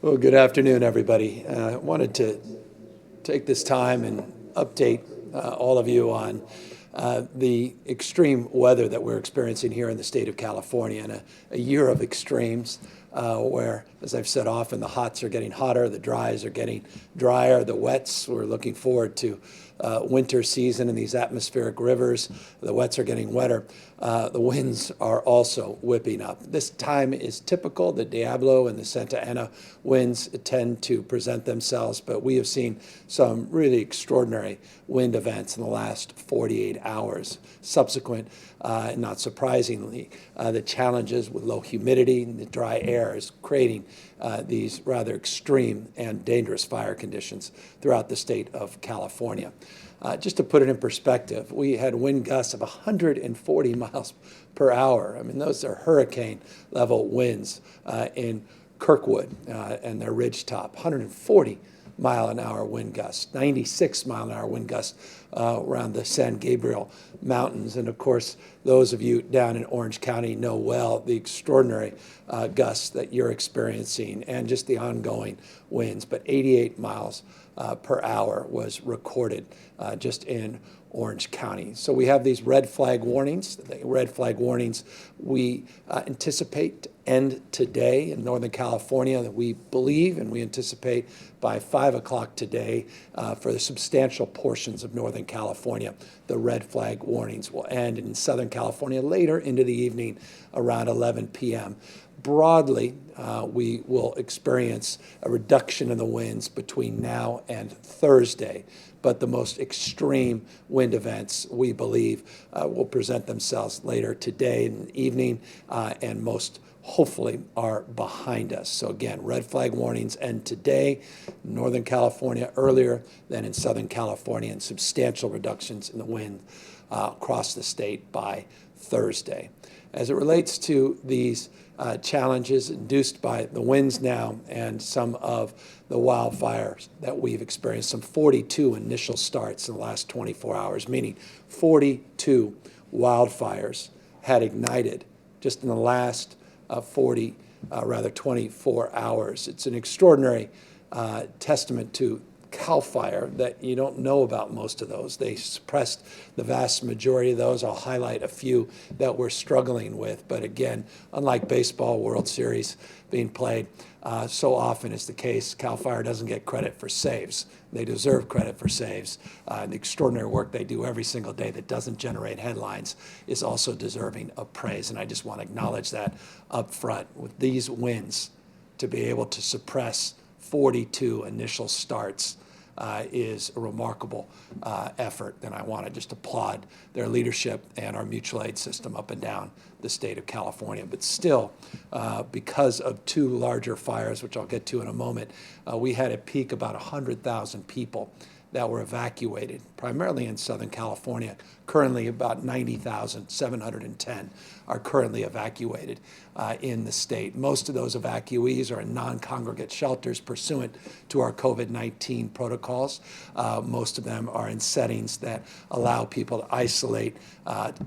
Well, good afternoon, everybody. I wanted to take this time and update all of you on the extreme weather that we're experiencing here in the state of California, and a year of extremes where, as I've said often, the hots are getting hotter, the dries are getting drier, the wets, we're looking forward to winter season in these atmospheric rivers. The wets are getting wetter. The winds are also whipping up. This time is typical. The Diablo and the Santa Ana winds tend to present themselves, but we have seen some really extraordinary wind events in the last 48 hours. Subsequent, not surprisingly, the challenges with low humidity and the dry air is creating these rather extreme and dangerous fire conditions throughout the state of California. Just to put it in perspective, we had wind gusts of 140 miles per hour. I mean, those are hurricane-level winds in Kirkwood and their ridgetop. 140-mile-an-hour wind gusts, 96-mile-an-hour wind gusts around the San Gabriel Mountains. And, of course, those of you down in Orange County know well the extraordinary gusts that you're experiencing and just the ongoing winds. But 88 miles per hour was recorded just in Orange County. So we have these red flag warnings. The red flag warnings we anticipate to end today in Northern California, that we believe and we anticipate by 5 o'clock today for the substantial portions of Northern California. The red flag warnings will end in Southern California later into the evening around 11 p.m. Broadly, we will experience a reduction in the winds between now and Thursday, but the most extreme wind events, we believe, will present themselves later today in the evening, and most hopefully are behind us. So again, red flag warnings end today, Northern California earlier than in Southern California, and substantial reductions in the wind across the state by Thursday. As it relates to these challenges induced by the winds now and some of the wildfires that we've experienced, some 42 initial starts in the last 24 hours, meaning 42 wildfires had ignited just in the last 24 hours. It's an extraordinary testament to CAL FIRE that you don't know about most of those. They suppressed the vast majority of those. I'll highlight a few that we're struggling with. But again, unlike baseball World Series being played so often is the case, CAL FIRE doesn't get credit for saves. They deserve credit for saves. The extraordinary work they do every single day that doesn't generate headlines is also deserving of praise. And I just want to acknowledge that up front. With these wins, to be able to suppress 42 initial starts is a remarkable effort, and I want to just applaud their leadership and our mutual aid system up and down the state of California. But still, because of two larger fires, which I'll get to in a moment, we had at peak about 100,000 people that were evacuated, primarily in Southern California. Currently, about 90,710 are currently evacuated in the state. Most of those evacuees are in non-congregate shelters pursuant to our COVID-19 protocols. Most of them are in settings that allow people to isolate,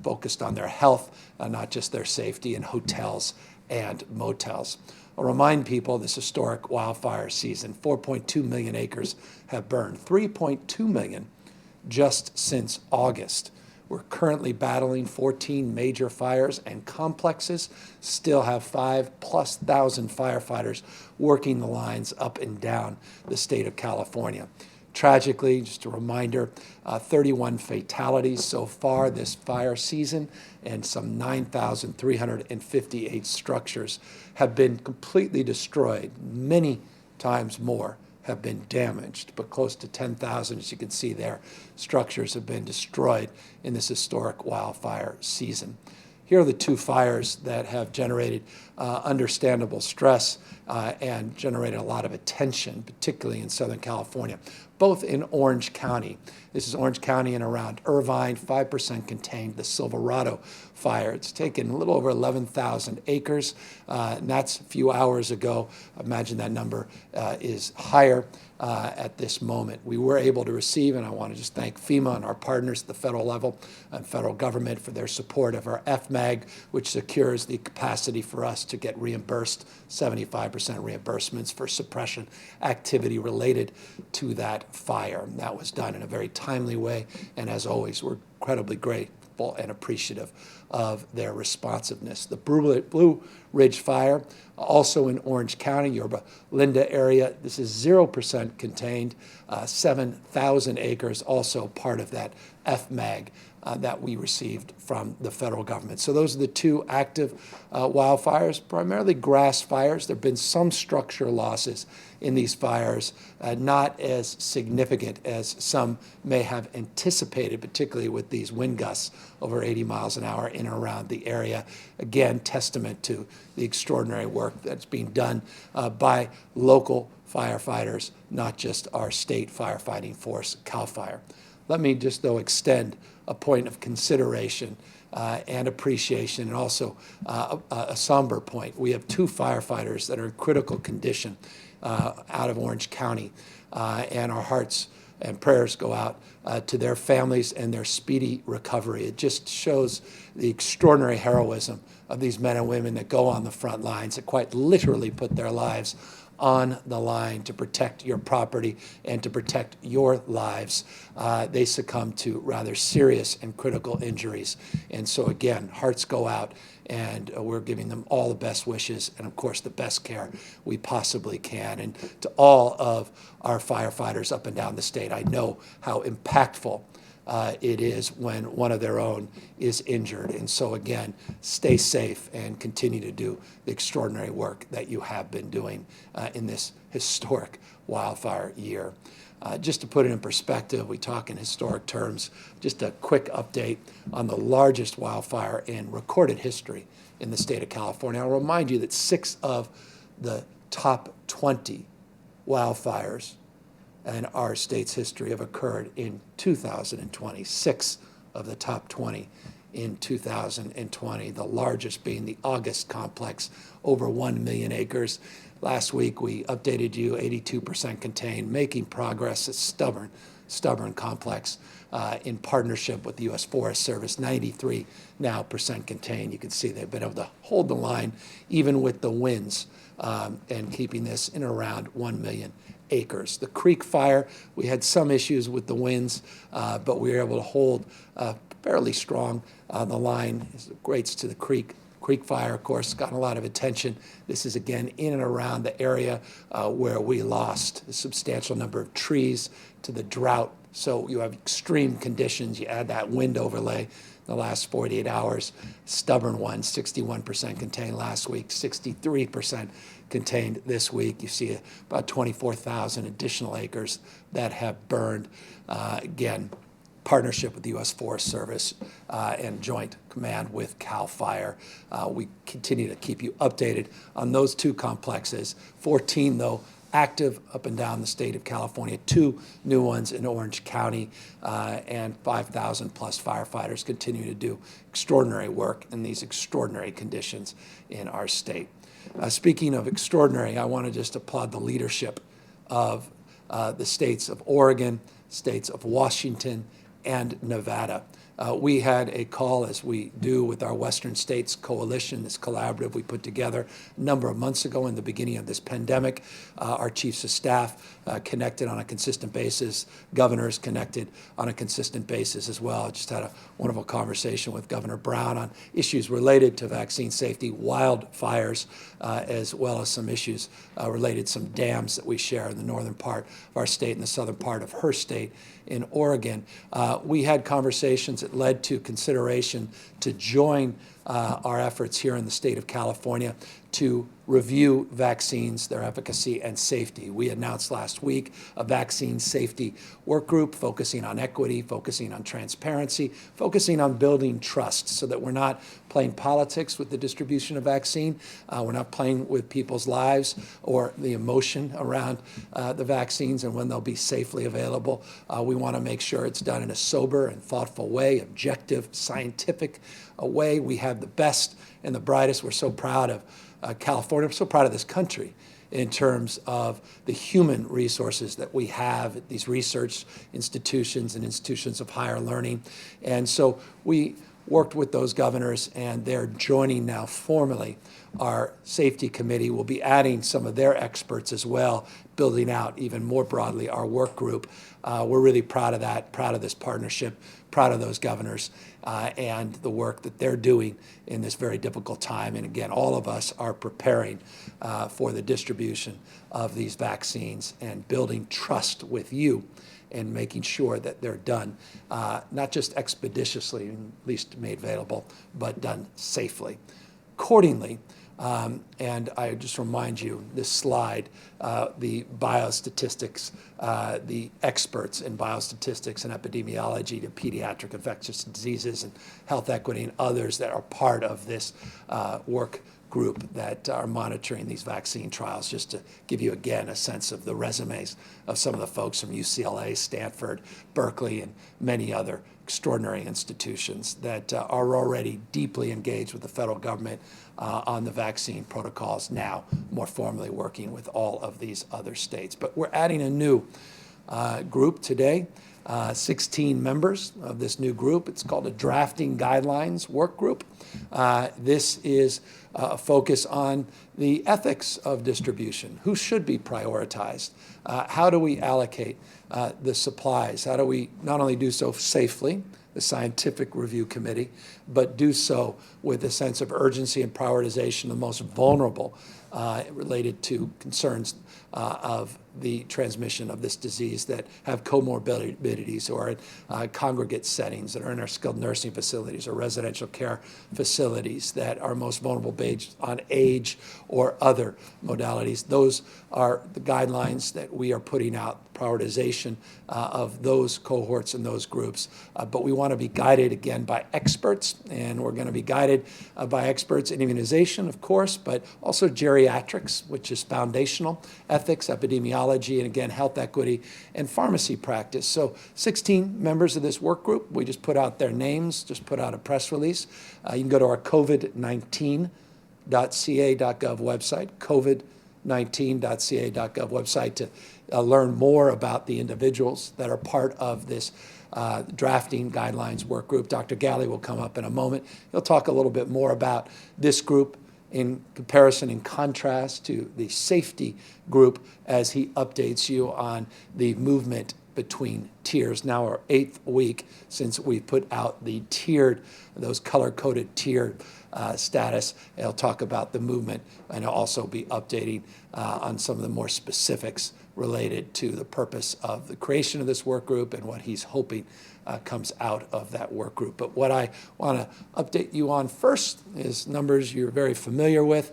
focused on their health, not just their safety, in hotels and motels. I'll remind people this historic wildfire season, 4.2 million acres have burned, 3.2 million just since August. We're currently battling 14 major fires, and complexes still have 5,000+ firefighters working the lines up and down the state of California. Tragically, just a reminder, 31 fatalities so far this fire season, and some 9,358 structures have been completely destroyed. Many times more have been damaged, but close to 10,000, as you can see there, structures have been destroyed in this historic wildfire season. Here are the two fires that have generated understandable stress and generated a lot of attention, particularly in Southern California. both in Orange County. This is Orange County and around Irvine, 5% contained, the Silverado fire. It's taken a little over 11,000 acres, and that's a few hours ago. I imagine that number is higher at this moment. We were able to receive, and I want to just thank FEMA and our partners at the federal level and federal government for their support of our FMAG, which secures the capacity for us to get reimbursed, 75% reimbursements for suppression activity related to that fire. And that was done in a very timely way, and as always, we're incredibly grateful and appreciative of their responsiveness. The Blue Ridge Fire, also in Orange County, Yorba Linda area. This is 0% contained, 7,000 acres, also part of that FMAG that we received from the federal government. So those are the two active wildfires, primarily grass fires. There have been some structure losses in these fires, not as significant as some may have anticipated, particularly with these wind gusts over 80 miles an hour in and around the area. Again, testament to the extraordinary work that's being done by local firefighters, not just our state firefighting force, CAL FIRE. Let me just, though, extend a point of consideration and appreciation, and also a somber point. We have two firefighters that are in critical condition out of Orange County, and our hearts and prayers go out to their families and their speedy recovery. It just shows the extraordinary heroism of these men and women that go on the front lines, that quite literally put their lives on the line to protect your property and to protect your lives. They succumb to rather serious and critical injuries. And so again, hearts go out, and we're giving them all the best wishes and, of course, the best care we possibly can. And to all of our firefighters up and down the state, I know how impactful it is when one of their own is injured. And so again, stay safe and continue to do the extraordinary work that you have been doing in this historic wildfire year. Just to put it in perspective, we talk in historic terms. Just a quick update on the largest wildfire in recorded history in the state of California. I'll remind you that 6 of the top 20 wildfires in our state's history have occurred in 2020. 6 of the top 20 in 2020, the largest being the August complex, over 1 million acres. Last week, we updated you, 82% contained, making progress. It's stubborn complex in partnership with the U.S. Forest Service, 93% now contained. You can see they've been able to hold the line even with the winds and keeping this in around 1 million acres. The Creek Fire, we had some issues with the winds, but we were able to hold fairly strong on the line as it relates to the Creek Fire, of course, gotten a lot of attention. This is, again, in and around the area where we lost a substantial number of trees to the drought. So you have extreme conditions. You add that wind overlay in the last 48 hours. Stubborn one, 61% contained last week, 63% contained this week. You see about 24,000 additional acres that have burned. Again, partnership with the U.S. Forest Service and joint command with CAL FIRE. We continue to keep you updated on those two complexes. 14, though, active up and down the state of California, 2 new ones in Orange County, and 5,000 plus firefighters continue to do extraordinary work in these extraordinary conditions in our state. Speaking of extraordinary, I want to just applaud the leadership of the states of Oregon, states of Washington, and Nevada. We had a call, as we do with our Western States Coalition, this collaborative we put together a number of months ago in the beginning of this pandemic. Our chiefs of staff connected on a consistent basis. Governors connected on a consistent basis as well. I just had a wonderful conversation with Governor Brown on issues related to vaccine safety, wildfires, as well as some issues related to some dams that we share in the northern part of our state and the southern part of her state in Oregon. We had conversations that led to consideration to join our efforts here in the state of California to review vaccines, their efficacy and safety. We announced last week a vaccine safety work group focusing on equity, focusing on transparency, focusing on building trust so that we're not playing politics with the distribution of vaccine. We're not playing with people's lives or the emotion around the vaccines and when they'll be safely available. We want to make sure it's done in a sober and thoughtful way, objective, scientific way. We have the best and the brightest. We're so proud of California. I'm so proud of this country in terms of the human resources that we have at these research institutions and institutions of higher learning. And so we worked with those governors, and they're joining now formally our safety committee. We'll be adding some of their experts as well, building out even more broadly our work group. We're really proud of that, proud of this partnership, proud of those governors and the work that they're doing in this very difficult time. And again, all of us are preparing for the distribution of these vaccines and building trust with you and making sure that they're done, not just expeditiously, at least made available, but done safely. Accordingly, and I just remind you, this slide, the biostatistics, the experts in biostatistics and epidemiology to pediatric infectious diseases and health equity and others that are part of this work group that are monitoring these vaccine trials, just to give you again a sense of the resumes of some of the folks from UCLA, Stanford, Berkeley, and many other extraordinary institutions that are already deeply engaged with the federal government on the vaccine protocols, now more formally working with all of these other states. But we're adding a new group today, 16 members of this new group. It's called a Drafting Guidelines Work Group. This is a focus on the ethics of distribution. Who should be prioritized? How do we allocate the supplies? How do we not only do so safely, the Scientific Review Committee, but do so with a sense of urgency and prioritization, the most vulnerable related to concerns of the transmission of this disease that have comorbidities or in congregate settings, that are in our skilled nursing facilities or residential care facilities, that are most vulnerable based on age or other modalities. Those are the guidelines that we are putting out, prioritization of those cohorts and those groups. But we want to be guided again by experts, and we're going to be guided by experts in immunization, of course, but also geriatrics, which is foundational, ethics, epidemiology, and again, health equity and pharmacy practice. So 16 members of this work group. We just put out their names, just put out a press release. You can go to our COVID-19.ca.gov website, COVID-19.ca.gov website to learn more about the individuals that are part of this Drafting Guidelines Work Group. Dr. Galley will come up in a moment. He'll talk a little bit more about this group in comparison, in contrast to the safety group, as he updates you on the movement between tiers. Now our 8th week since we put out the tiered, those color-coded tiered status. He'll talk about the movement, and he'll also be updating on some of the more specifics related to the purpose of the creation of this work group and what he's hoping comes out of that work group. But what I want to update you on first is numbers you're very familiar with,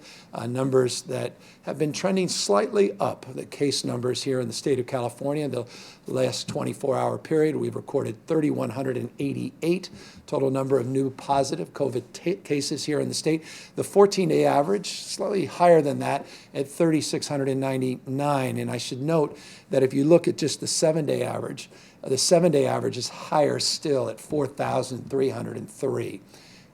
numbers that have been trending slightly up. The case numbers here in the state of California, the last 24-hour period, we've recorded 3,188 total number of new positive COVID cases here in the state. The 14-day average, slightly higher than that at 3,699. And I should note that if you look at just the 7-day average, the 7-day average is higher still at 4,303.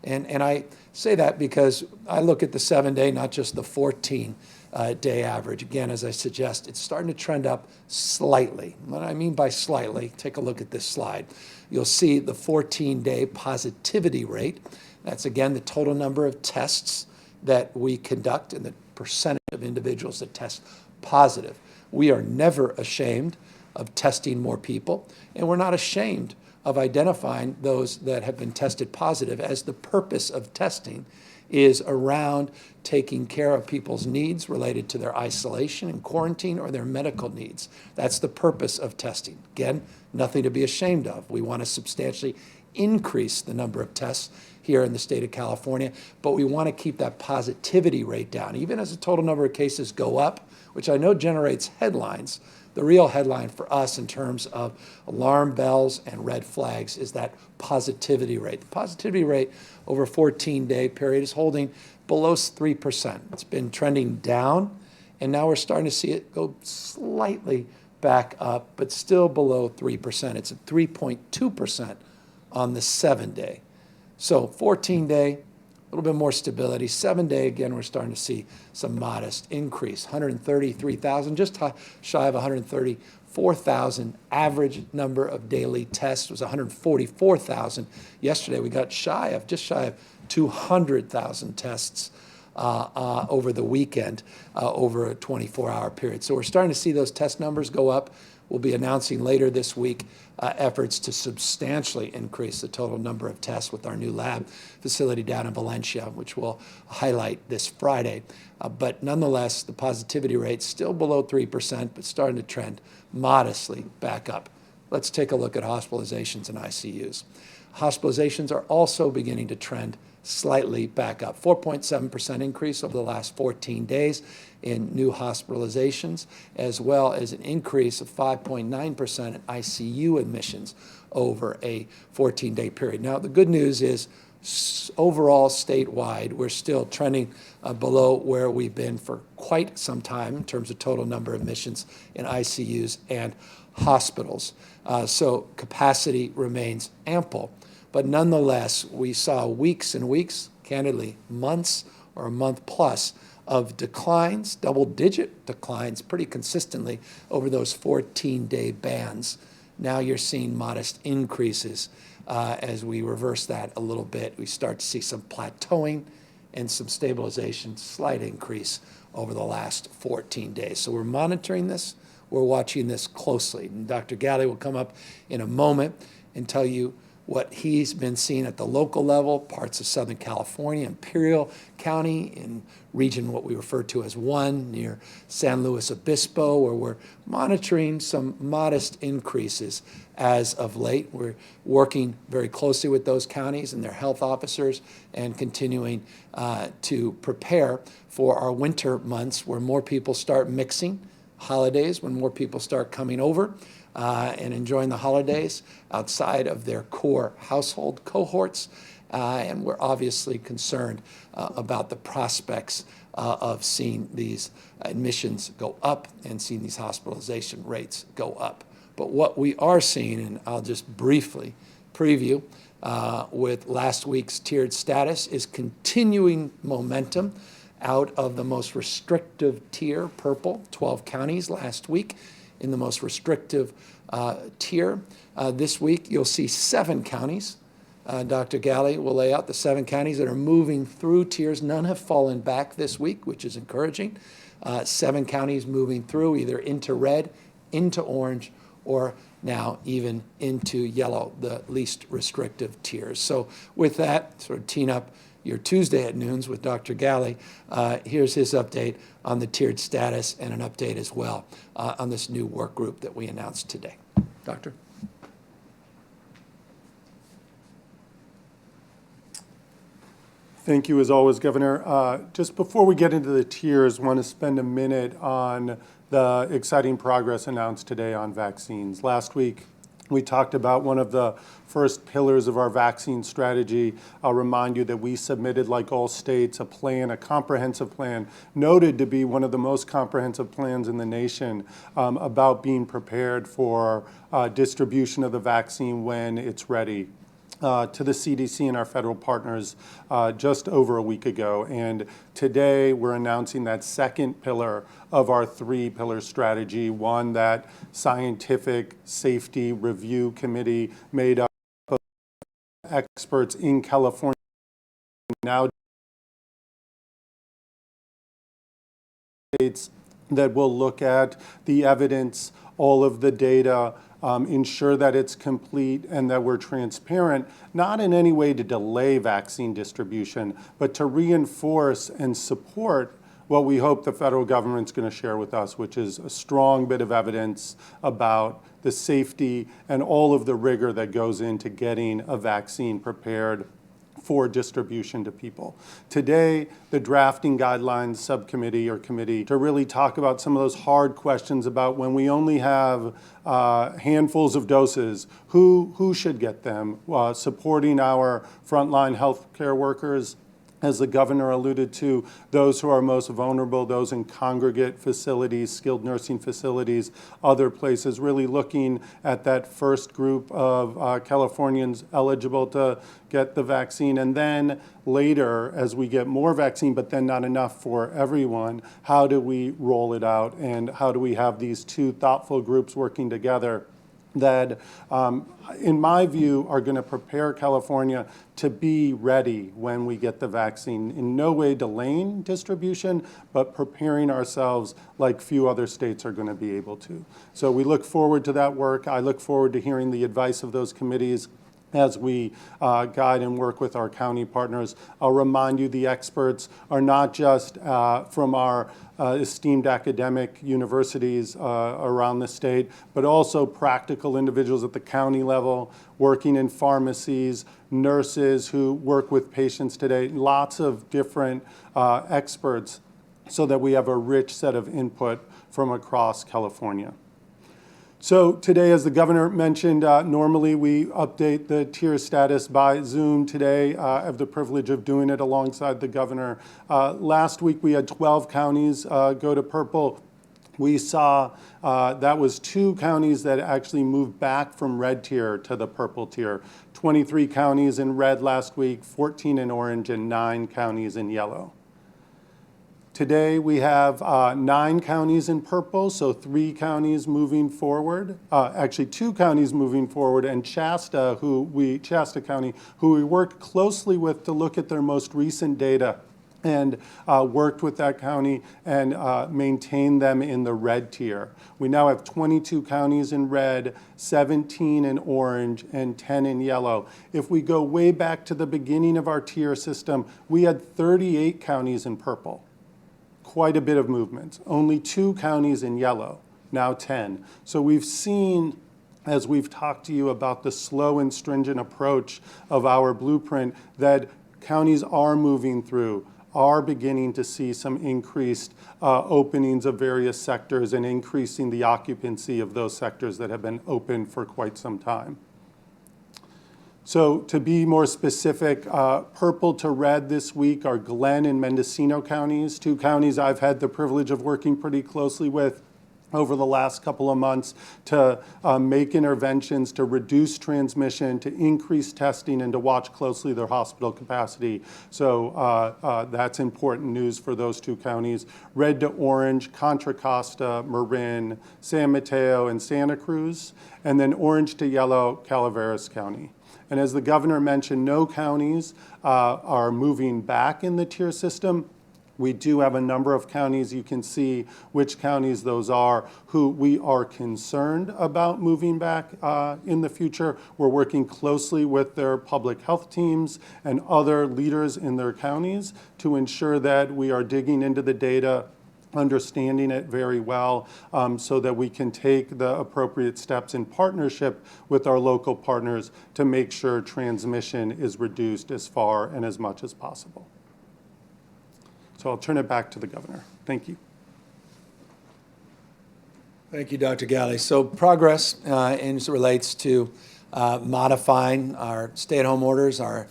And I say that because I look at the 7-day, not just the 14-day average. Again, as I suggest, it's starting to trend up slightly. What I mean by slightly, take a look at this slide. You'll see the 14-day positivity rate. That's, again, the total number of tests that we conduct and the percentage of individuals that test positive. We are never ashamed of testing more people, and we're not ashamed of identifying those that have been tested positive, as the purpose of testing is around taking care of people's needs related to their isolation and quarantine or their medical needs. That's the purpose of testing. Again, nothing to be ashamed of. We want to substantially increase the number of tests here in the state of California, but we want to keep that positivity rate down. Even as the total number of cases go up, which I know generates headlines, the real headline for us in terms of alarm bells and red flags is that positivity rate. The positivity rate over a 14-day period is holding below 3%. It's been trending down, and now we're starting to see it go slightly back up, but still below 3%. It's at 3.2% on the 7-day. So 14-day, a little bit more stability. 7-day, again, we're starting to see some modest increase. 133,000, just shy of 134,000. Average number of daily tests was 144,000. Yesterday, we got just shy of 200,000 tests over the weekend, over a 24-hour period. So we're starting to see those test numbers go up. We'll be announcing later this week efforts to substantially increase the total number of tests with our new lab facility down in Valencia, which we'll highlight this Friday. But nonetheless, the positivity rate's still below 3%, but starting to trend modestly back up. Let's take a look at hospitalizations and ICUs. Hospitalizations are also beginning to trend slightly back up. 4.7% increase over the last 14 days in new hospitalizations, as well as an increase of 5.9% in ICU admissions over a 14-day period. Now, the good news is overall statewide, we're still trending below where we've been for quite some time in terms of total number of admissions in ICUs and hospitals. So capacity remains ample. But nonetheless, we saw weeks and weeks, candidly, months or a month plus of declines, double-digit declines pretty consistently over those 14-day bands. Now you're seeing modest increases as we reverse that a little bit. We start to see some plateauing and some stabilization, slight increase over the last 14 days. So we're monitoring this. We're watching this closely. And Dr. Galley will come up in a moment and tell you what he's been seeing at the local level, parts of Southern California, Imperial County, in region what we refer to as 1, near San Luis Obispo, where we're monitoring some modest increases as of late. We're working very closely with those counties and their health officers and continuing to prepare for our winter months where more people start mixing, holidays when more people start coming over and enjoying the holidays outside of their core household cohorts. And we're obviously concerned about the prospects of seeing these admissions go up and seeing these hospitalization rates go up. But what we are seeing, and I'll just briefly preview with last week's tiered status, is continuing momentum out of the most restrictive tier, purple, 12 counties last week. In the most restrictive tier. This week, you'll see 7 counties. Dr. Galley will lay out the 7 counties that are moving through tiers. None have fallen back this week, which is encouraging. 7 counties moving through either into red, into orange, or now even into yellow, the least restrictive tiers. So with that, sort of teeing up your Tuesday at noons with Dr. Galley, here's his update on the tiered status and an update as well on this new work group that we announced today. Doctor? Thank you, as always, Governor. Just before we get into the tiers, I want to spend a minute on the exciting progress announced today on vaccines. Last week, we talked about one of the first pillars of our vaccine strategy. I'll remind you that we submitted, like all states, a plan, a comprehensive plan, noted to be one of the most comprehensive plans in the nation about being prepared for distribution of the vaccine when it's ready. To the CDC and our federal partners just over a week ago. And today we're announcing that second pillar of our 3-pillar strategy, one that scientific safety review committee made up of experts in California now states that will look at the evidence, all of the data, ensure that it's complete and that we're transparent, not in any way to delay vaccine distribution, but to reinforce and support what we hope the federal government's going to share with us, which is a strong bit of evidence about the safety and all of the rigor that goes into getting a vaccine prepared for distribution to people. Today, the drafting guidelines subcommittee or committee to really talk about some of those hard questions about when we only have handfuls of doses, who should get them, supporting our frontline healthcare workers, as the governor alluded to, those who are most vulnerable, those in congregate facilities, skilled nursing facilities, other places, really looking at that first group of Californians eligible to get the vaccine. And then later, as we get more vaccine, but then not enough for everyone, how do we roll it out and how do we have these two thoughtful groups working together that, in my view, are going to prepare California to be ready when we get the vaccine. In no way delaying distribution, but preparing ourselves like few other states are going to be able to. So we look forward to that work. I look forward to hearing the advice of those committees as we guide and work with our county partners. I'll remind you the experts are not just from our esteemed academic universities around the state, but also practical individuals at the county level, working in pharmacies, nurses who work with patients today, lots of different experts so that we have a rich set of input from across California. So today, as the governor mentioned, normally we update the tier status by Zoom. Today, I have the privilege of doing it alongside the governor. Last week, we had 12 counties go to purple. We saw that was 2 counties that actually moved back from red tier to the purple tier. 23 counties in red last week, 14 in orange, and 9 counties in yellow. Today we have 9 counties in purple, so 3 counties moving forward. Actually 2 counties moving forward, and Shasta County, who we worked closely with to look at their most recent data and worked with that county and maintained them in the red tier. We now have 22 counties in red, 17 in orange, and 10 in yellow. If we go way back to the beginning of our tier system, we had 38 counties in purple. Quite a bit of movement. Only 2 counties in yellow, now 10. So we've seen, as we've talked to you about the slow and stringent approach of our blueprint, that counties are moving through, are beginning to see some increased openings of various sectors and increasing the occupancy of those sectors that have been open for quite some time. So to be more specific, purple to red this week are Glenn and Mendocino counties, 2 counties I've had the privilege of working pretty closely with over the last couple of months to make interventions to reduce transmission, to increase testing, and to watch closely their hospital capacity. So that's important news for those 2 counties. Red to orange, Contra Costa, Marin, San Mateo, and Santa Cruz. And then orange to yellow, Calaveras County. And as the governor mentioned, no counties are moving back in the tier system. We do have a number of counties, you can see which counties those are, who we are concerned about moving back in the future. We're working closely with their public health teams and other leaders in their counties to ensure that we are digging into the data, understanding it very well, so that we can take the appropriate steps in partnership with our local partners to make sure transmission is reduced as far and as much as possible. So I'll turn it back to the governor. Thank you. Thank you, Dr. Galley. So progress as it relates to modifying our stay-at-home orders, our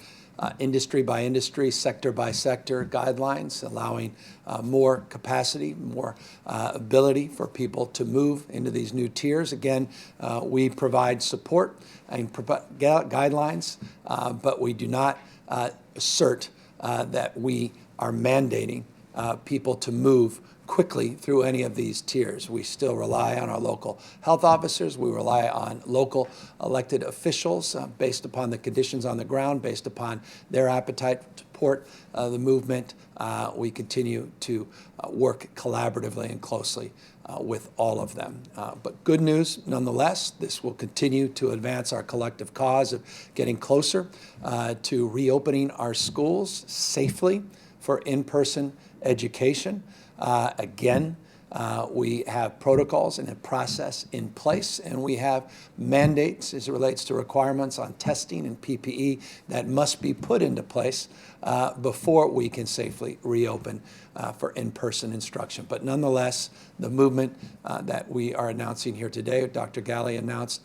industry by industry, sector by sector guidelines, allowing more capacity, more ability for people to move into these new tiers. Again, we provide support and guidelines, but we do not assert that we are mandating people to move quickly through any of these tiers. We still rely on our local health officers. We rely on local elected officials based upon the conditions on the ground, based upon their appetite to support the movement. We continue to work collaboratively and closely with all of them. But good news, nonetheless, this will continue to advance our collective cause of getting closer to reopening our schools safely for in-person education. Again, we have protocols and a process in place, and we have mandates as it relates to requirements on testing and PPE that must be put into place before we can safely reopen for in-person instruction. But nonetheless, the movement that we are announcing here today, Dr. Galley announced,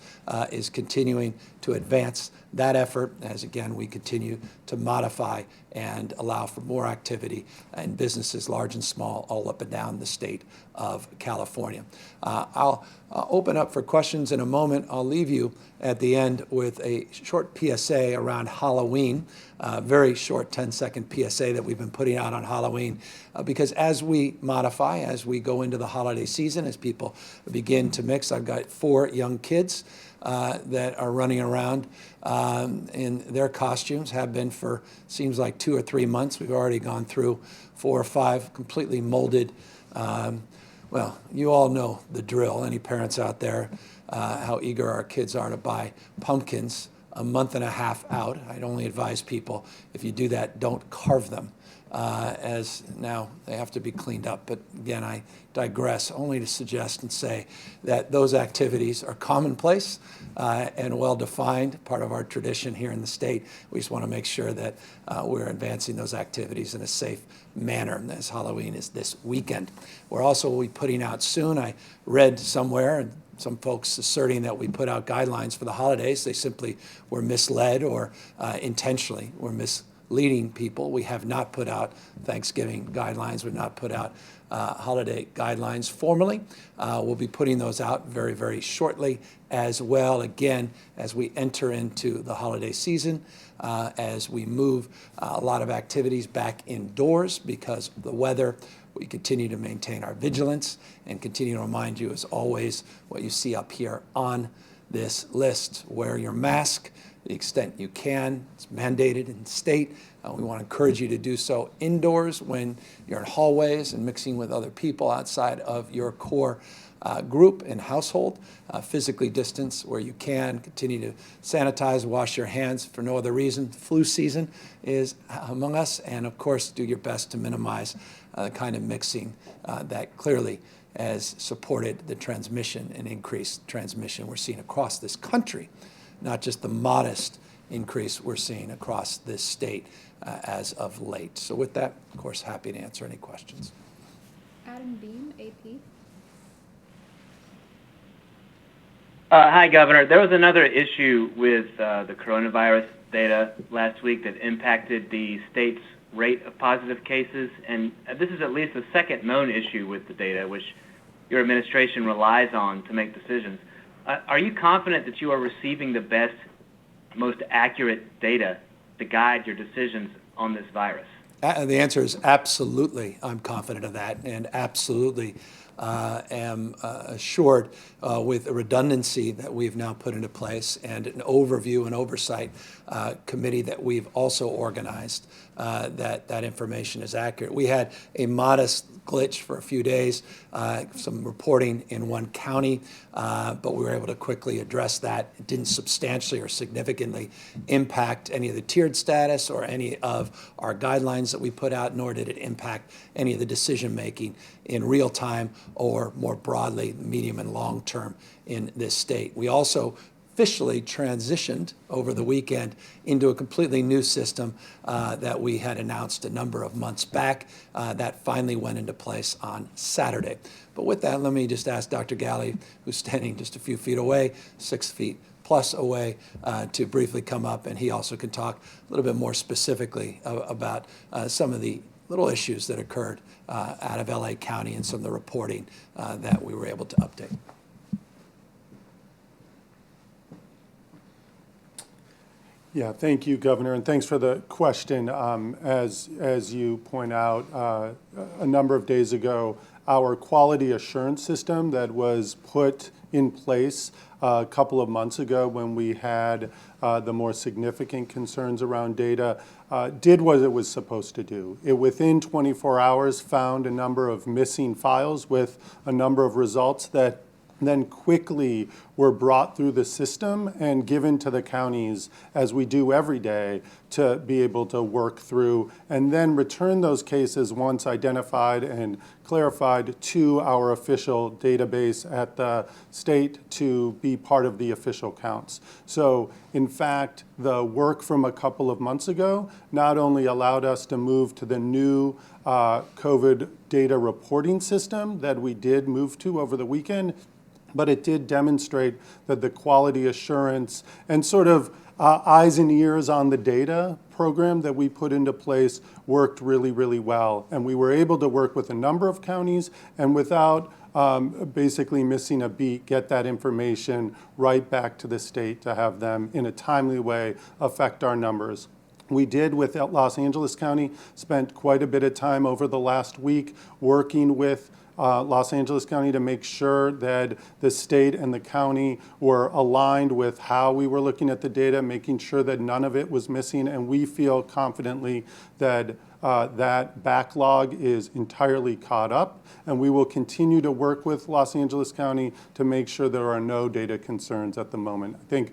is continuing to advance that effort as, again, we continue to modify and allow for more activity in businesses large and small all up and down the state of California. I'll open up for questions in a moment. I'll leave you at the end with a short PSA around Halloween, very short 10-second PSA that we've been putting out on Halloween, because as we modify, as we go into the holiday season, as people begin to mix, I've got 4 young kids that are running around in their costumes, have been for, seems like 2 or 3 months. We've already gone through 4 or 5 completely molded. Well, you all know the drill. Any parents out there, how eager our kids are to buy pumpkins a month and a half out. I'd only advise people, if you do that, don't carve them, as now they have to be cleaned up. But again, I digress only to suggest and say that those activities are commonplace and well-defined, part of our tradition here in the state. We just want to make sure that we're advancing those activities in a safe manner, as Halloween is this weekend. We're also will be putting out soon, I read somewhere, and some folks asserting that we put out guidelines for the holidays. They simply were misled or intentionally were misleading people. We have not put out Thanksgiving guidelines. We've not put out holiday guidelines formally. We'll be putting those out very, very shortly as well, again, as we enter into the holiday season, as we move a lot of activities back indoors because of the weather. We continue to maintain our vigilance and continue to remind you, as always, what you see up here on this list. Wear your mask to the extent you can. It's mandated in the state. We want to encourage you to do so indoors when you're in hallways and mixing with other people outside of your core group and household. Physically distance where you can. Continue to sanitize, wash your hands for no other reason. Flu season is among us, and of course, do your best to minimize the kind of mixing that clearly has supported the transmission and increased transmission we're seeing across this country, not just the modest increase we're seeing across this state as of late. So with that, of course, happy to answer any questions. Adam Beam, AP. Hi, Governor. There was another issue with the coronavirus data last week that impacted the state's rate of positive cases, and this is at least the second known issue with the data, which your administration relies on to make decisions. Are you confident that you are receiving the best, most accurate data to guide your decisions on this virus? The answer is absolutely. I'm confident of that, and absolutely am assured with a redundancy that we've now put into place and an overview and oversight committee that we've also organized that information is accurate. We had a modest glitch for a few days, some reporting in one county, but we were able to quickly address that. It didn't substantially or significantly impact any of the tiered status or any of our guidelines that we put out, nor did it impact any of the decision making in real time or more broadly, medium and long term in this state. We also officially transitioned over the weekend into a completely new system that we had announced a number of months back. That finally went into place on Saturday. But with that, let me just ask Dr. Galley, who's standing just a few feet away, 6 feet plus away, to briefly come up, and he also can talk a little bit more specifically about some of the little issues that occurred out of LA County and some of the reporting that we were able to update. Yeah, thank you, Governor, and thanks for the question. As you point out, a number of days ago, our quality assurance system that was put in place a couple of months ago when we had the more significant concerns around data did what it was supposed to do. It, within 24 hours, found a number of missing files with a number of results that then quickly were brought through the system and given to the counties, as we do every day, to be able to work through and then return those cases once identified and clarified to our official database at the state to be part of the official counts. So in fact, the work from a couple of months ago not only allowed us to move to the new COVID data reporting system that we did move to over the weekend, but it did demonstrate that the quality assurance and sort of eyes and ears on the data program that we put into place worked really, really well. And we were able to work with a number of counties and without basically missing a beat, get that information right back to the state to have them in a timely way affect our numbers. We did with Los Angeles County, spent quite a bit of time over the last week working with Los Angeles County to make sure that the state and the county were aligned with how we were looking at the data, making sure that none of it was missing, and we feel confidently that that backlog is entirely caught up, and we will continue to work with Los Angeles County to make sure there are no data concerns at the moment. I think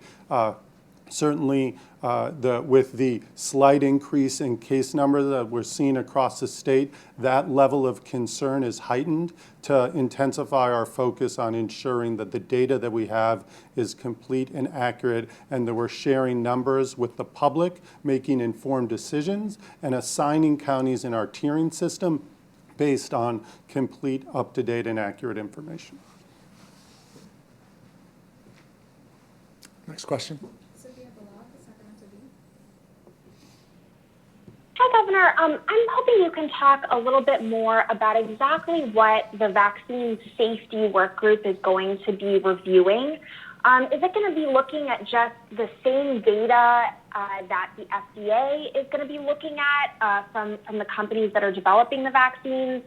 certainly with the slight increase in case number that we're seeing across the state, that level of concern is heightened to intensify our focus on ensuring that the data that we have is complete and accurate and that we're sharing numbers with the public, making informed decisions, and assigning counties in our tiering system based on complete, up-to-date, and accurate information. Next question. Hi, Governor. I'm hoping you can talk a little bit more about exactly what the vaccine safety work group is going to be reviewing. Is it going to be looking at just the same data that the FDA is going to be looking at from the companies that are developing the vaccines?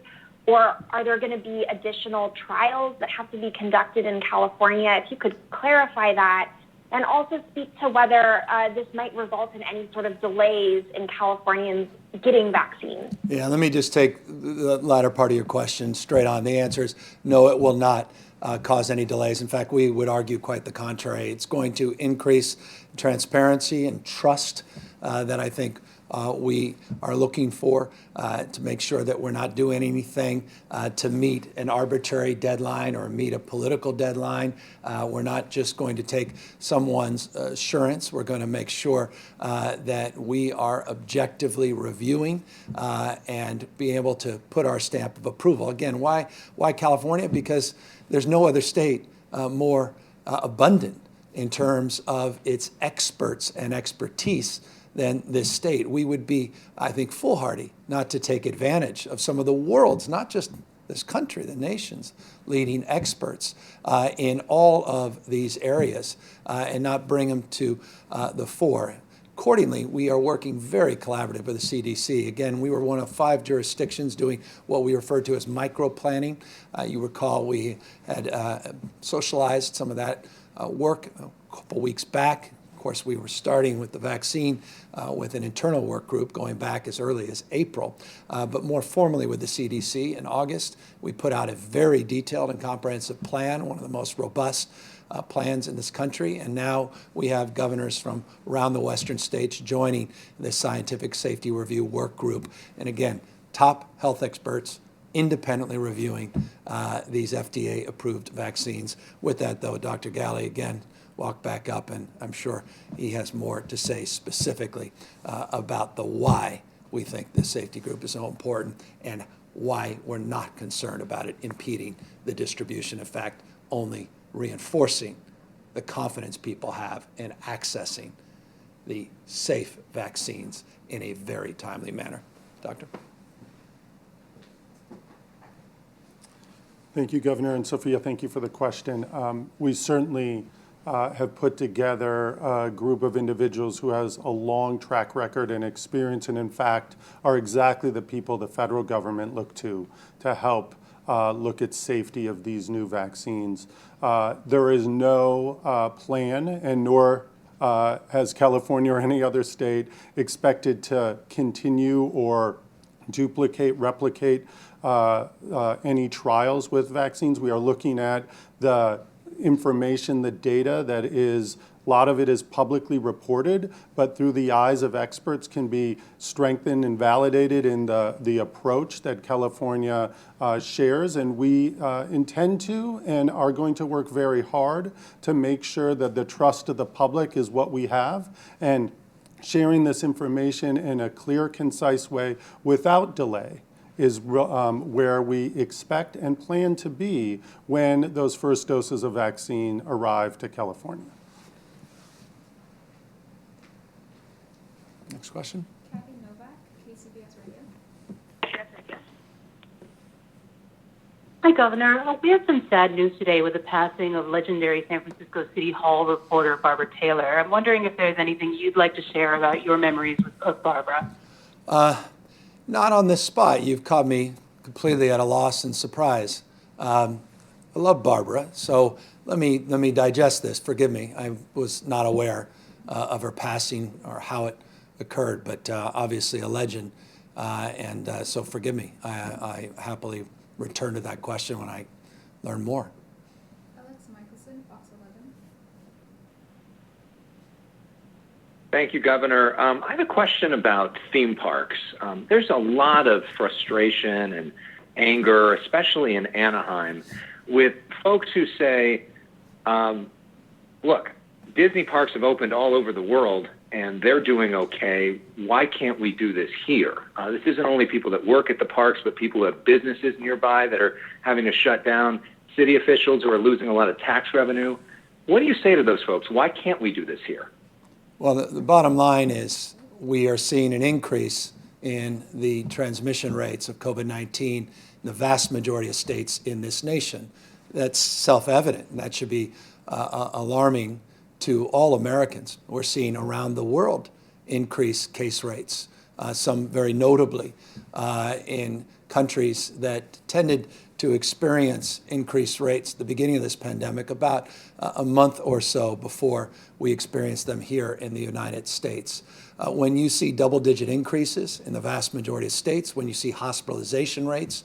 Or are there going to be additional trials that have to be conducted in California? If you could clarify that. And also speak to whether this might result in any sort of delays in Californians getting vaccines. Yeah, let me just take the latter part of your question straight on. The answer is no, it will not cause any delays. In fact, we would argue quite the contrary. It's going to increase transparency and trust that I think we are looking for to make sure that we're not doing anything to meet an arbitrary deadline or meet a political deadline. We're not just going to take someone's assurance. We're going to make sure that we are objectively reviewing and be able to put our stamp of approval. Again, why California? Because there's no other state more abundant in terms of its experts and expertise than this state. We would be, I think, foolhardy not to take advantage of some of the world's, not just this country, the nation's leading experts in all of these areas and not bring them to the fore. Accordingly, we are working very collaborative with the CDC. Again, we were one of 5 jurisdictions doing what we refer to as micro-planning. You recall we had socialized some of that work a couple weeks back. Of course, we were starting with the vaccine with an internal work group going back as early as April, but more formally with the CDC in August. We put out a very detailed and comprehensive plan, one of the most robust plans in this country, and now we have governors from around the western states joining the Scientific Safety Review Work Group. And again, top health experts independently reviewing these FDA-approved vaccines. With that, though, Dr. Galley, again, walk back up, and I'm sure he has more to say specifically about the why we think this safety group is so important and why we're not concerned about it impeding the distribution. In fact, only reinforcing the confidence people have in accessing the safe vaccines in a very timely manner. Doctor? Thank you, Governor. And Sophia, thank you for the question. We certainly have put together a group of individuals who has a long track record and experience, and in fact are exactly the people the federal government look to help look at safety of these new vaccines. There is no plan, and nor has California or any other state expected to continue or duplicate, replicate any trials with vaccines. We are looking at the information, the data that is, a lot of it is publicly reported, but through the eyes of experts can be strengthened and validated in the approach that California shares. And we intend to and are going to work very hard to make sure that the trust of the public is what we have. And sharing this information in a clear, concise way without delay is where we expect and plan to be when those first doses of vaccine arrive to California. Next question. Kathy Novak, KCBS Radio. Hi, Governor. We have some sad news today with the passing of legendary San Francisco City Hall reporter Barbara Taylor. I'm wondering if there's anything you'd like to share about your memories of Barbara. Not on this spot. You've caught me completely at a loss and surprise. I love Barbara, so let me digest this. Forgive me. I was not aware of her passing or how it occurred, but obviously a legend, and so forgive me. I happily return to that question when I learn more. Alex Michelson, Fox 11. Thank you, Governor. I have a question about theme parks. There's a lot of frustration and anger, especially in Anaheim, with folks who say, look, Disney parks have opened all over the world and they're doing okay. Why can't we do this here? This isn't only people that work at the parks, but people who have businesses nearby that are having to shut down, city officials who are losing a lot of tax revenue. What do you say to those folks? Why can't we do this here? Well, the bottom line is we are seeing an increase in the transmission rates of COVID-19 in the vast majority of states in this nation. That's self-evident, and that should be alarming to all Americans. We're seeing around the world increased case rates, some very notably in countries that tended to experience increased rates at the beginning of this pandemic, about a month or so before we experienced them here in the United States. When you see double-digit increases in the vast majority of states, when you see hospitalization rates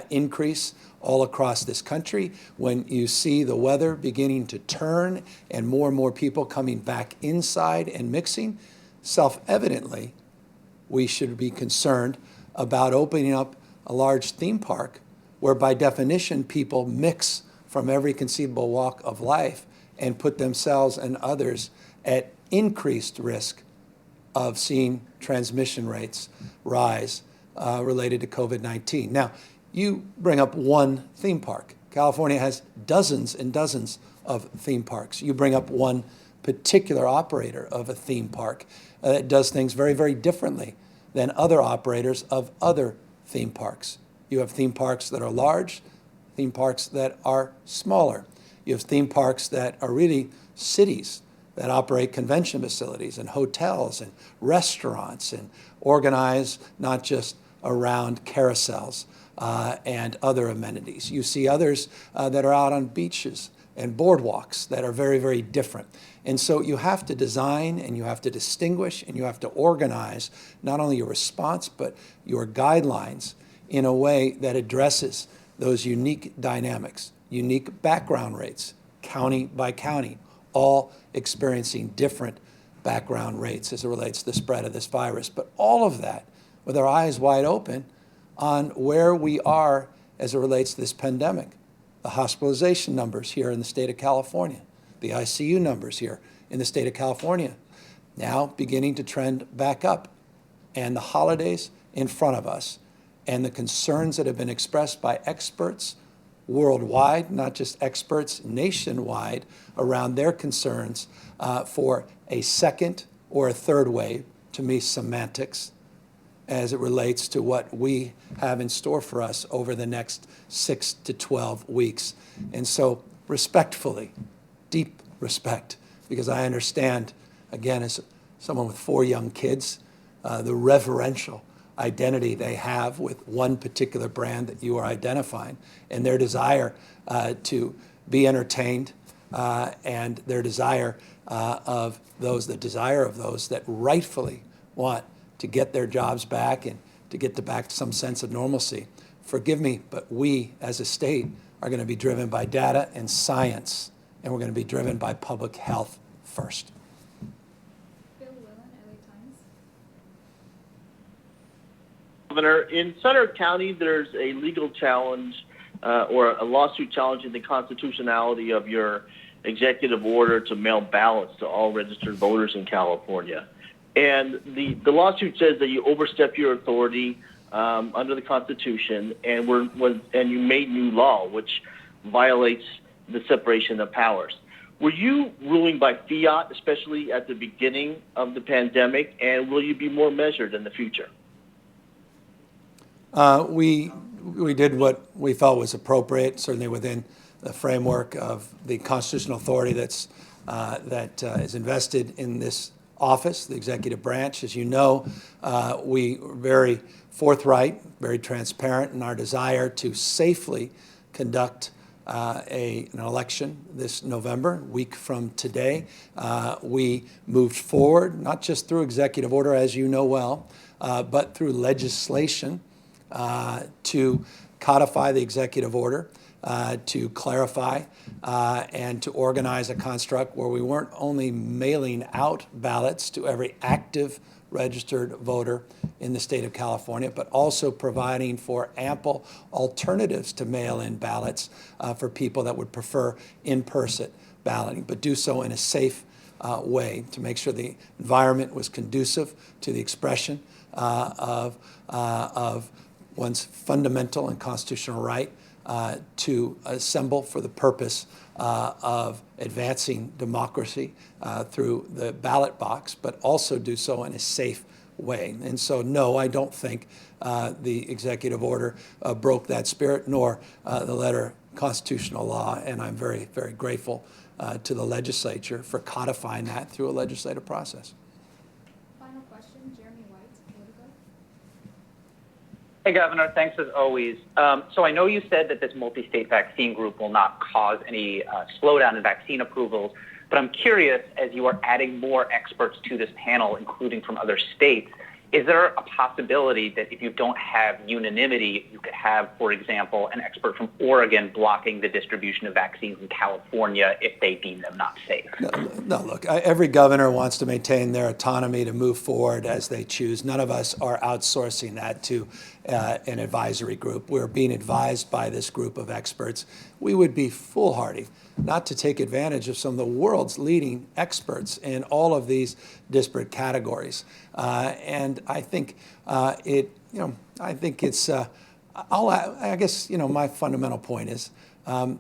increase all across this country, when you see the weather beginning to turn and more people coming back inside and mixing, self-evidently, we should be concerned about opening up a large theme park where by definition people mix from every conceivable walk of life and put themselves and others at increased risk of seeing transmission rates rise related to COVID-19. Now, you bring up one theme park. California has dozens and dozens of theme parks. You bring up one particular operator of a theme park that does things very, very differently than other operators of other theme parks. You have theme parks that are large, theme parks that are smaller. You have theme parks that are really cities that operate convention facilities and hotels and restaurants and organize not just around carousels and other amenities. You see others that are out on beaches and boardwalks that are very, very different. And so you have to design and you have to distinguish and you have to organize not only your response but your guidelines in a way that addresses those unique dynamics, unique background rates, county by county, all experiencing different background rates as it relates to the spread of this virus. But all of that with our eyes wide open on where we are as it relates to this pandemic. The hospitalization numbers here in the state of California, the ICU numbers here in the state of California, now beginning to trend back up, and the holidays in front of us, and the concerns that have been expressed by experts worldwide, not just experts nationwide, around their concerns for a second or a third wave, to me semantics, as it relates to what we have in store for us over the next 6 to 12 weeks. And so respectfully, deep respect, because I understand, again, as someone with 4 young kids, the reverential identity they have with one particular brand that you are identifying, and their desire to be entertained, and their desire of those that rightfully want to get their jobs back and to get back to some sense of normalcy. Forgive me, but we as a state are going to be driven by data and science, and we're going to be driven by public health first. Bill Whelan, LA Times. Governor, in Sutter County, there's a legal challenge or a lawsuit challenging the constitutionality of your executive order to mail ballots to all registered voters in California. And the lawsuit says that you overstep your authority under the Constitution and you made new law, which violates the separation of powers. Were you ruling by fiat, especially at the beginning of the pandemic, and will you be more measured in the future? We did what we felt was appropriate, certainly within the framework of the constitutional authority that is invested in this office, the executive branch. As you know, we were very forthright, very transparent in our desire to safely conduct an election this November, a week from today. We moved forward, not just through executive order, as you know well, but through legislation to codify the executive order, to clarify and to organize a construct where we weren't only mailing out ballots to every active registered voter in the state of California, but also providing for ample alternatives to mail-in ballots for people that would prefer in-person balloting, but do so in a safe way to make sure the environment was conducive to the expression of one's fundamental and constitutional right to assemble for the purpose of advancing democracy through the ballot box, but also do so in a safe way. And so, no, I don't think the executive order broke that spirit, nor the letter constitutional law, and I'm very, very grateful to the legislature for codifying that through a legislative process. Final question, Jeremy White, Politico. Hey, Governor, thanks as always. So I know you said that this multi-state vaccine group will not cause any slowdown in vaccine approvals, but I'm curious, as you are adding more experts to this panel, including from other states, is there a possibility that if you don't have unanimity, you could have, for example, an expert from Oregon blocking the distribution of vaccines in California if they deem them not safe? No, look, every governor wants to maintain their autonomy to move forward as they choose. None of us are outsourcing that to an advisory group. We're being advised by this group of experts. We would be foolhardy not to take advantage of some of the world's leading experts in all of these disparate categories. And I think I guess, my fundamental point is I'm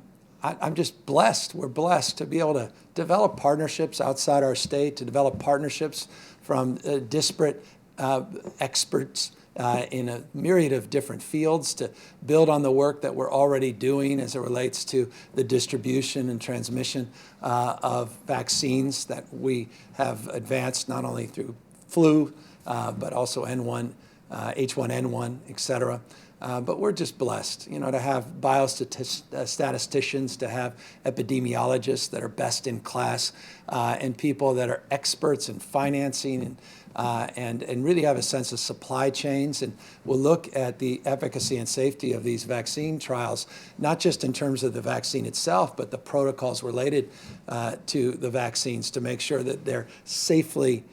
just blessed. We're blessed to be able to develop partnerships outside our state, to develop partnerships from disparate experts in a myriad of different fields, to build on the work that we're already doing as it relates to the distribution and transmission of vaccines that we have advanced not only through flu, but also N1, H1N1, et cetera. But we're just blessed, to have biostatisticians, to have epidemiologists that are best in class, and people that are experts in financing and really have a sense of supply chains, and will look at the efficacy and safety of these vaccine trials, not just in terms of the vaccine itself, but the protocols related to the vaccines, to make sure that they're safely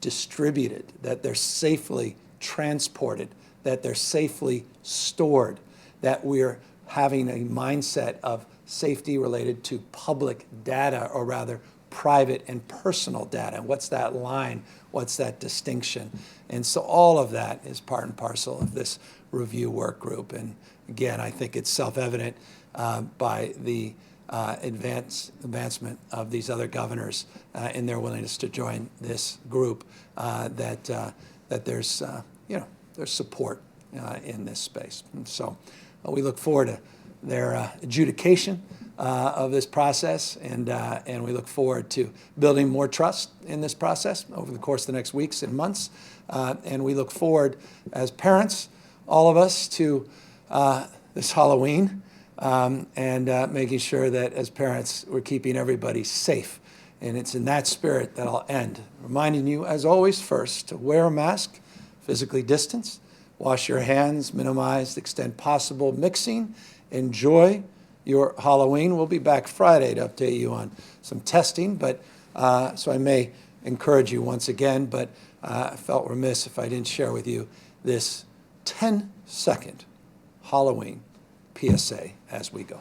distributed, that they're safely transported, that they're safely stored, that we're having a mindset of safety related to public data, or rather private and personal data. What's that line? What's that distinction? And so all of that is part and parcel of this review work group. And again, I think it's self-evident by the advancement of these other governors in their willingness to join this group that there's support in this space. And so we look forward to their adjudication of this process, and we look forward to building more trust in this process over the course of the next weeks and months. And we look forward, as parents, all of us, to this Halloween, and making sure that as parents we're keeping everybody safe. And it's in that spirit that I'll end, reminding you, as always, first to wear a mask, physically distance, wash your hands, minimize the extent possible mixing, enjoy your Halloween. We'll be back Friday to update you on some testing, but so I may encourage you once again, but I felt remiss if I didn't share with you this 10-second Halloween PSA as we go.